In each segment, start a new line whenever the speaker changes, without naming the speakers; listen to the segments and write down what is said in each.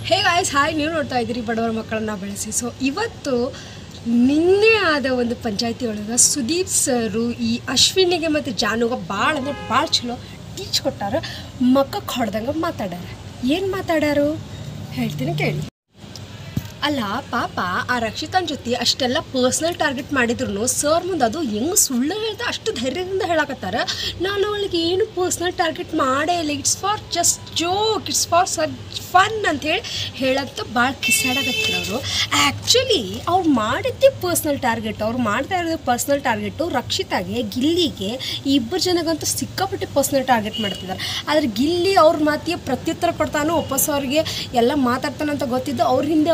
Hey guys, hi, ನೀವು ನೋಡ್ತಾ ಇದ್ದೀರಿ ಬಡವರ ಮಕ್ಕಳನ್ನ ಬೆಳೆಸಿ. ಸೊ ಇವತ್ತು ನಿನ್ನೆ ಆದ ಒಂದು ಪಂಚಾಯತಿ ಒಳಗೆ ಸುದೀಪ್ ಸರು ಈ ಅಶ್ವಿನಿಗೆ ಮತ್ತು ಜಾನುಗೆ ಭಾಳ ಅಂದ್ರೆ ಭಾಳ ಚಲೋ ಟೀಚ್ ಕೊಟ್ಟಾರ. ಮಕ್ಕಕ್ಕೆ ಹೊಡೆದಂಗೆ ಮಾತಾಡ್ಯಾರ. ಏನು ಮಾತಾಡ್ಯಾರು ಹೇಳ್ತೀನಿ ಕೇಳಿ. ಅಲ್ಲ ಪಾಪ ಆ ರಕ್ಷಿತನ ಜೊತೆ ಅಷ್ಟೆಲ್ಲ ಪರ್ಸ್ನಲ್ ಟಾರ್ಗೆಟ್ ಮಾಡಿದ್ರು ಸರ್ ಮುಂದೆ ಅದು ಹೆಂಗೆ ಸುಳ್ಳು ಹೇಳ್ತಾ ಅಷ್ಟು ಧೈರ್ಯದಿಂದ ಹೇಳಕತ್ತಾರ. ನಾನು ಅವಳಿಗೆ ಏನು ಪರ್ಸ್ನಲ್ ಟಾರ್ಗೆಟ್ ಮಾಡೇ ಇಲ್ಲ, it's for just joke, it's for fun ಅಂಥೇಳಿ ಹೇಳಂತ ಭಾಳ ಕಿಸಾಡಕತ್ತಾರ ಅವರು. ಆ್ಯಕ್ಚುಲಿ ಅವ್ರು ಮಾಡಿದ್ದೇ ಪರ್ಸ್ನಲ್ ಟಾರ್ಗೆಟ್, ಅವ್ರು ಮಾಡ್ತಾ ಇರೋದು ಪರ್ಸ್ನಲ್ ಟಾರ್ಗೆಟು ರಕ್ಷಿತಾಗೆ, ಗಿಲ್ಲಿಗೆ, ಈ ಇಬ್ಬರು ಜನಗಂತೂ ಸಿಕ್ಕಾಪಟ್ಟೆ ಪರ್ಸ್ನಲ್ ಟಾರ್ಗೆಟ್ ಮಾಡ್ತಿದ್ದಾರೆ. ಆದರೆ ಗಿಲ್ಲಿ ಅವ್ರ ಮಾತಿಗೆ ಪ್ರತ್ಯುತ್ತರ ಕೊಡ್ತಾನೋ, ವಾಪಸ್ ಅವ್ರಿಗೆ ಎಲ್ಲ ಮಾತಾಡ್ತಾನಂತ ಗೊತ್ತಿದ್ದು ಅವ್ರ ಹಿಂದೆ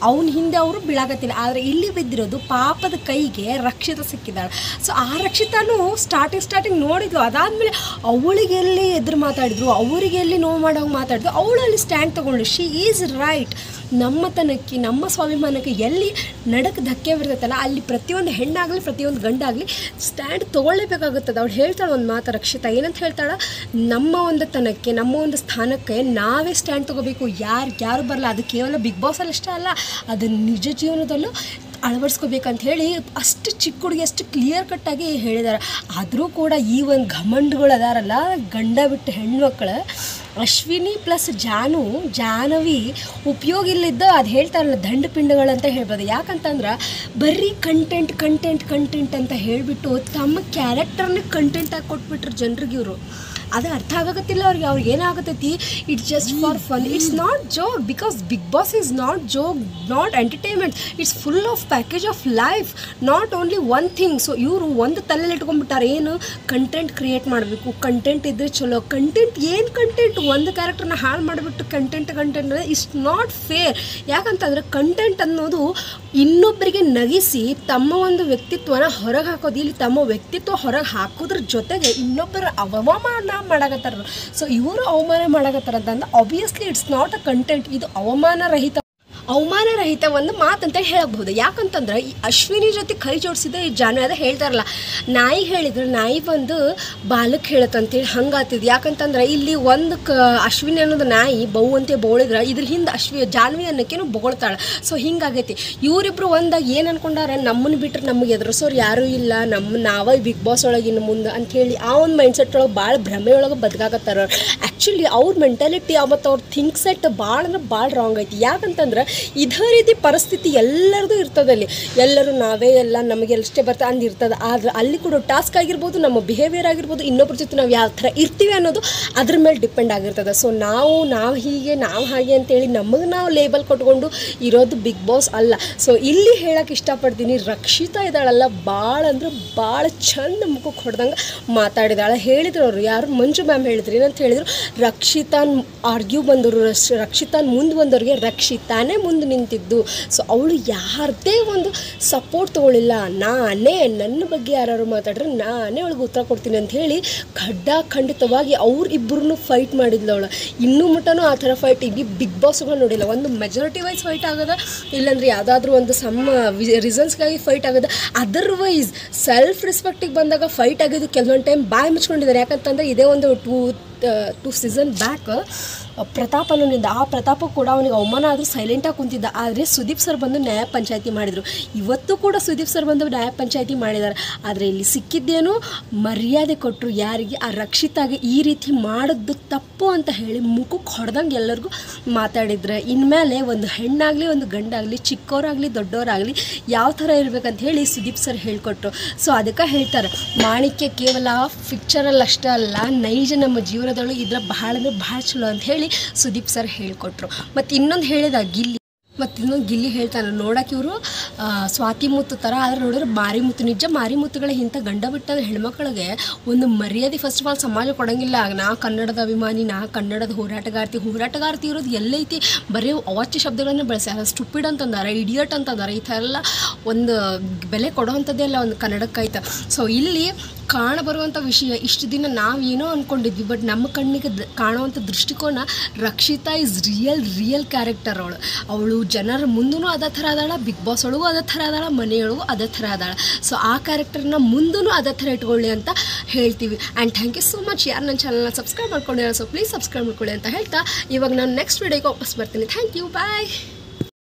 ಅವನ ಹಿಂದೆ ಅವರು ಬೀಳಾಕತ್ತಿಲ್ಲ. ಆದರೆ ಇಲ್ಲಿ ಬಿದ್ದಿರೋದು ಪಾಪದ ಕೈಗೆ ರಕ್ಷಿತ ಸಿಕ್ಕಿದ್ದಾಳೆ. ಸೊ ಆ ರಕ್ಷಿತಾನು ಸ್ಟಾರ್ಟಿಂಗ್ ನೋಡಿದ್ಲು. ಅದಾದಮೇಲೆ ಅವಳಿಗೆ ಎಲ್ಲಿ ಎದುರು ಮಾತಾಡಿದ್ರು, ಅವರಿಗೆ ಎಲ್ಲಿ ನೋವು ಮಾಡೋಂಗೆ ಮಾತಾಡಿದ್ರು, ಅವಳಲ್ಲಿ ಸ್ಟ್ಯಾಂಡ್ ತೊಗೊಂಡು ಶಿ ಈಸ್ ರೈಟ್. ನಮ್ಮತನಕ್ಕೆ, ನಮ್ಮ ಸ್ವಾಭಿಮಾನಕ್ಕೆ ಎಲ್ಲಿ ನಡಕ್ಕೆ ಧಕ್ಕೆ ಬರ್ತೈತಲ್ಲ, ಅಲ್ಲಿ ಪ್ರತಿಯೊಂದು ಹೆಣ್ಣಾಗಲಿ ಪ್ರತಿಯೊಂದು ಗಂಡಾಗಲಿ ಸ್ಟ್ಯಾಂಡ್ ತೊಗೊಳ್ಳೇಬೇಕಾಗುತ್ತದೆ. ಅವಳು ಹೇಳ್ತಾಳೆ ಒಂದು ಮಾತು ರಕ್ಷಿತಾ, ಏನಂತ ಹೇಳ್ತಾಳೆ, ನಮ್ಮ ಒಂದು ತನಕ್ಕೆ, ನಮ್ಮ ಒಂದು ಸ್ಥಾನಕ್ಕೆ ನಾವೇ ಸ್ಟ್ಯಾಂಡ್ ತೊಗೋಬೇಕು. ಯಾರು ಬರಲ್ಲ. ಅದು ಕೇವಲ ಬಿಗ್ ಬಾಸಲ್ಲಿ ಅಷ್ಟೇ ಅಲ್ಲ, ಅದು ನಿಜ ಜೀವನದಲ್ಲೂ ಅಳವಡಿಸ್ಕೋಬೇಕಂತ ಹೇಳಿ ಅಷ್ಟು ಚಿಕ್ಕ ಹುಡುಗಿ ಅಷ್ಟು ಕ್ಲಿಯರ್ ಕಟ್ಟಾಗಿ ಹೇಳಿದ್ದಾರೆ. ಆದರೂ ಕೂಡ ಈ ಒಂದು ಘಮಂಡ್ಗಳು ಅದಾರಲ್ಲ, ಗಂಡ ಬಿಟ್ಟು ಹೆಣ್ಮಕ್ಳು, ಅಶ್ವಿನಿ ಪ್ಲಸ್ ಜಾಹ್ನವಿ ಉಪಯೋಗ ಇಲ್ಲಿದ್ದ ಅದು ಹೇಳ್ತಾರಲ್ಲ ದಂಡ ಪಿಂಡಗಳಂತ ಹೇಳ್ಬೋದು. ಯಾಕಂತಂದ್ರೆ ಬರೀ ಕಂಟೆಂಟ್ ಅಂತ ಹೇಳಿಬಿಟ್ಟು ತಮ್ಮ ಕ್ಯಾರೆಕ್ಟರ್ನ ಕಂಟೆಂಟಾಗಿ ಕೊಟ್ಬಿಟ್ರು ಜನರಿಗೆ. ಇವರು ಅದು ಅರ್ಥ ಆಗೋಕತ್ತಿಲ್ಲ ಅವ್ರಿಗೆ ಏನಾಗತ್ತೈತಿ. It's just for fun, it's not joke, because Bigg Boss is not joke, not entertainment, it's full of package of life, not only one thing. So ಇವರು ಒಂದು ತಲೆಯಲ್ಲಿ ಇಟ್ಕೊಂಡ್ಬಿಟ್ಟಾರೆ, ಏನು ಕಂಟೆಂಟ್ ಕ್ರಿಯೇಟ್ ಮಾಡಬೇಕು, ಕಂಟೆಂಟ್ ಇದ್ದರೆ ಚಲೋ. ಕಂಟೆಂಟ್ ಒಂದು ಕ್ಯಾರೆಕ್ಟರ್ನ ಹಾಳು ಮಾಡಿಬಿಟ್ಟು ಕಂಟೆಂಟ್ ಅಂದರೆ ಇಟ್ಸ್ ನಾಟ್ ಫೇರ್. ಯಾಕಂತಂದರೆ ಕಂಟೆಂಟ್ ಅನ್ನೋದು ಇನ್ನೊಬ್ಬರಿಗೆ ನಗಿಸಿ ತಮ್ಮ ಒಂದು ವ್ಯಕ್ತಿತ್ವನ ಹೊರಗೆ ಹಾಕೋದು. ಇಲ್ಲಿ ತಮ್ಮ ವ್ಯಕ್ತಿತ್ವ ಹೊರಗೆ ಹಾಕೋದ್ರ ಜೊತೆಗೆ ಇನ್ನೊಬ್ಬರ ಅವಮಾನ ಮಾಡಕತ್ತಾರ. ಸೊ ಇವರು ಅವಮಾನ ಮಾಡಕತ್ತಾರ ಅಂತಂದ್ರೆ obviously it's not a content, ಇದು ಅವಮಾನ ರಹಿತ ಒಂದು ಮಾತಂತ ಹೇಳಬಹುದು. ಯಾಕಂತಂದ್ರೆ ಈ ಅಶ್ವಿನಿ ಜೊತೆ ಕೈ ಜೋಡಿಸಿದ ಈ ಜಾಹ್ನವಿ ಅದ ಹೇಳ್ತಾರಲ್ಲ, ನಾಯಿ ಹೇಳಿದ್ರೆ ನಾಯಿ ಬಂದು ಬಾಲಕ್ಕೆ ಹೇಳತ್ತಂತೇಳಿ ಹಂಗಾತಿದ್. ಯಾಕಂತಂದ್ರೆ ಇಲ್ಲಿ ಒಂದು ಅಶ್ವಿನಿ ಅನ್ನೋದು ನಾಯಿ ಬಹುವಂತೆ ಬೋಳಿದ್ರೆ ಇದ್ರ ಹಿಂದೆ ಜಾಹ್ನವಿ ಅನ್ನೋಕ್ಕೇನು ಬೋಳ್ತಾಳೆ. ಸೊ ಹಿಂಗಾಗೈತಿ. ಇವರಿಬ್ರು ಒಂದಾಗಿ ಏನು ಅನ್ಕೊಂಡಾರ, ನಮ್ಮನ್ನು ಬಿಟ್ಟರೆ ನಮಗೆ ಎದುರಿಸೋರು ಯಾರೂ ಇಲ್ಲ, ನಾವೇ ಬಿಗ್ ಬಾಸ್ ಒಳಗೆ ಇನ್ನು ಮುಂದೆ ಅಂಥೇಳಿ ಆ ಒಂದು ಮೈಂಡ್ಸೆಟ್ ಒಳಗೆ ಭಾಳ ಭ್ರಮೆಯೊಳಗೆ ಬದುಕಾಕತ್ತಾರ. ಆ್ಯಕ್ಚುಲಿ ಅವ್ರ ಮೆಂಟಾಲಿಟಿ ಮತ್ತು ಅವ್ರ ಥಿಂಕ್ ಸೆಟ್ ಭಾಳ ಅಂದ್ರೆ ಭಾಳ ರಾಂಗ್ ಐತಿ. ಯಾಕಂತಂದ್ರೆ ಇದೇ ರೀತಿ ಪರಿಸ್ಥಿತಿ ಎಲ್ಲರದು ಇರ್ತದಲ್ಲಿ, ಎಲ್ಲರೂ ನಾವೇ ಎಲ್ಲ ನಮಗೆ ಎಷ್ಟೇ ಬರ್ತಾ ಅಂದಿರ್ತದೆ. ಆದರೆ ಅಲ್ಲಿ ಕೂಡ ಟಾಸ್ಕ್ ಆಗಿರ್ಬೋದು, ನಮ್ಮ ಬಿಹೇವಿಯರ್ ಆಗಿರ್ಬೋದು, ಇನ್ನೊಬ್ಬರ ಜೊತೆ ನಾವು ಯಾವ ಥರ ಇರ್ತೀವಿ ಅನ್ನೋದು ಅದ್ರ ಮೇಲೆ ಡಿಪೆಂಡ್ ಆಗಿರ್ತದೆ. ಸೊ ನಾವು ಹಾಗೆ ಅಂತೇಳಿ ನಮಗೆ ನಾವು ಲೇಬಲ್ ಕೊಟ್ಕೊಂಡು ಇರೋದು ಬಿಗ್ ಬಾಸ್ ಅಲ್ಲ. ಸೊ ಇಲ್ಲಿ ಹೇಳೋಕೆ ಇಷ್ಟಪಡ್ತೀನಿ, ರಕ್ಷಿತಾ ಇದ್ದಾಳಲ್ಲ, ಭಾಳ ಅಂದ್ರೆ ಭಾಳ ಚಂದ ಮುಖಕ್ಕೆ ಹೊಡೆದಂಗೆ ಮಾತಾಡಿದಾಳೆ. ಹೇಳಿದ್ರು ಅವರು, ಯಾರು ಮಂಜು ಮ್ಯಾಮ್ ಹೇಳಿದ್ರು, ಏನಂತ ಹೇಳಿದ್ರು, ರಕ್ಷಿತಾನ್ ಆರ್ಗ್ಯೂ ಬಂದರು, ರಕ್ಷಿತಾನ್ ಮುಂದೆ ಬಂದವ್ರಿಗೆ ರಕ್ಷಿತಾನೇ ಮುಂದೆ ನಿಂತಿದ್ದು. ಸೊ ಅವಳು ಯಾರದೇ ಒಂದು ಸಪೋರ್ಟ್ ತೊಗೊಳ್ಳಿಲ್ಲ, ನಾನೇ ನನ್ನ ಬಗ್ಗೆ ಯಾರು ಮಾತಾಡ್ರೆ ನಾನೇ ಅವಳಿಗೆ ಉತ್ತರ ಕೊಡ್ತೀನಿ ಅಂತ ಹೇಳಿ ಖಂಡಿತವಾಗಿ ಅವ್ರಿಬ್ಬರನ್ನು ಫೈಟ್ ಮಾಡಿದ್ಲು ಅವಳು. ಇನ್ನೂ ಮಟ್ಟನೂ ಆ ಥರ ಫೈಟ್ ಇಲ್ಲಿ ಬಿಗ್ ಬಾಸ್ಗಳು ನೋಡಿಲ್ಲ. ಒಂದು ಮೆಜಾರಿಟಿ ವೈಸ್ ಫೈಟ್ ಆಗೋದ, ಇಲ್ಲಾಂದ್ರೆ ಯಾವುದಾದ್ರೂ ಒಂದು ರೀಸನ್ಸ್ಗಾಗಿ ಫೈಟ್ ಆಗೋದ. ಅದರ್ವೈಸ್ ಸೆಲ್ಫ್ ರೆಸ್ಪೆಕ್ಟಿಗೆ ಬಂದಾಗ ಫೈಟ್ ಆಗೋದು ಕೆಲವೊಂದು ಟೈಮ್ ಬಾಯಿ ಮುಚ್ಕೊಂಡಿದ್ದಾರೆ. ಯಾಕಂತಂದರೆ ಇದೇ ಒಂದು ಟೂ ಸೀಸನ್ ಬ್ಯಾಕ್ ಪ್ರತಾಪ್ ಅನ್ನೋನಿಂದ, ಆ ಪ್ರತಾಪ ಕೂಡ ಅವನಿಗೆ ಅವಮಾನ ಆದರೂ ಸೈಲೆಂಟಾಗಿ ಕುಂತಿದ್ದ. ಆದರೆ ಸುದೀಪ್ ಸರ್ ಬಂದು ನ್ಯಾಯ ಪಂಚಾಯಿತಿ ಮಾಡಿದರು. ಇವತ್ತು ಕೂಡ ಸುದೀಪ್ ಸರ್ ಬಂದು ನ್ಯಾಯ ಪಂಚಾಯಿತಿ ಮಾಡಿದ್ದಾರೆ. ಆದರೆ ಇಲ್ಲಿ ಸಿಕ್ಕಿದ್ದೇನು, ಮರ್ಯಾದೆ ಕೊಟ್ಟರು ಯಾರಿಗೆ, ಆ ರಕ್ಷಿತಾಗೆ ಈ ರೀತಿ ಮಾಡೋದು ತಪ್ಪು ಅಂತ ಹೇಳಿ ಮುಖಕ್ಕೆ ಹೊಡೆದಂಗೆ ಎಲ್ಲರಿಗೂ ಮಾತಾಡಿದ್ರೆ. ಇನ್ಮೇಲೆ ಒಂದು ಹೆಣ್ಣಾಗಲಿ ಒಂದು ಗಂಡಾಗಲಿ, ಚಿಕ್ಕವರಾಗಲಿ ದೊಡ್ಡವರಾಗಲಿ ಯಾವ ಥರ ಇರಬೇಕಂತ ಹೇಳಿ ಸುದೀಪ್ ಸರ್ ಹೇಳಿಕೊಟ್ರು. ಸೊ ಅದಕ್ಕೆ ಹೇಳ್ತಾರೆ, ಮಾಣಿಕ್ಯ ಕೇವಲ ಪಿಕ್ಚರಲ್ಲಿ ಅಷ್ಟೇ ಅಲ್ಲ, ನೈಜ ನಮ್ಮ ಜೀವನದೊಳಗೆ ಇದ್ರ ಭಾಳ ಅಂದ್ರೆ ಭಾಳ ಚಲೋ ಅಂತ ಹೇಳಿ ಸುದೀಪ್ ಸರ್ ಹೇಳಿಕೊಟ್ರು. ಮತ್ತು ಇನ್ನೊಂದು ಹೇಳಿದ ಗಿಲ್ಲಿ ಹೇಳ್ತಾನೆ, ನೋಡೋಕೆ ಇವರು ಸ್ವಾತಿ ಮುತ್ತು ಥರ, ಆದರೆ ನೋಡಿದ್ರೆ ಮಾರಿಮುತ್ತು. ನಿಜ ಮಾರಿಮುತ್ತುಗಳೇ ಇಂಥ ಗಂಡ ಬಿಟ್ಟ ಹೆಣ್ಮಕ್ಳಿಗೆ ಒಂದು ಮರ್ಯಾದೆ ಫಸ್ಟ್ ಆಫ್ ಆಲ್ ಸಮಾಜ ಕೊಡೋಂಗಿಲ್ಲ. ನಾ ಕನ್ನಡದ ಅಭಿಮಾನಿ, ನಾ ಕನ್ನಡದ ಹೋರಾಟಗಾರ್ತಿ ಇರೋದು ಎಲ್ಲೈತಿ. ಬರೀ ಅವಾಚ್ಯ ಶಬ್ದಗಳನ್ನು ಬಳಸ್ಯಾರ, ಸ್ಟುಪಿಡ್ ಅಂತಂದಾರೆ, ಇಡಿಯಟ್ ಅಂತಂದಾರೆ. ಈ ಥರ ಎಲ್ಲ ಒಂದು ಬೆಲೆ ಕೊಡೋವಂಥದ್ದೇ ಅಲ್ಲ ಒಂದು ಕನ್ನಡಕ್ಕಾಯ್ತು. ಸೊ ಇಲ್ಲಿ ಕಾಣಬರುವಂಥ ವಿಷಯ. ಇಷ್ಟು ದಿನ ನಾವೇನೋ ಅಂದ್ಕೊಂಡಿದ್ವಿ, ಬಟ್ ನಮ್ಮ ಕಣ್ಣಿಗೆ ಕಾಣುವಂಥ ದೃಷ್ಟಿಕೋನ ರಕ್ಷಿತಾ ಇಸ್ ರಿಯಲ್ ಕ್ಯಾರೆಕ್ಟರ್. ಅವಳು ಜನರ ಮುಂದೂ ಅದೇ ಥರ ಅದಾಳ, ಬಿಗ್ ಬಾಸ್ ಒಳಗೂ ಅದೇ ಥರ ಅದಾಳ, ಮನೆಯೊಳಗೂ ಅದೇ ಥರ ಅದಾಳ. ಸೊ ಆ ಕ್ಯಾರೆಕ್ಟರ್ನ ಮುಂದೂ ಅದೇ ಥರ ಇಟ್ಕೊಳ್ಳಿ ಅಂತ ಹೇಳ್ತೀವಿ. And thank you so much. ಯಾರು ನನ್ನ ಚಾನಲ್ನ ಸಬ್ಸ್ಕ್ರೈಬ್ ಮಾಡ್ಕೊಂಡಿರೋ, ಸೊ ಪ್ಲೀಸ್ ಸಬ್ಸ್ಕ್ರೈಬ್ ಮಾಡ್ಕೊಳ್ಳಿ ಅಂತ ಹೇಳ್ತಾ ಇವಾಗ ನಾನು ನೆಕ್ಸ್ಟ್ ವಿಡಿಯೋಗೆ ವಾಪಸ್ ಬರ್ತೀನಿ. Thank you, bye.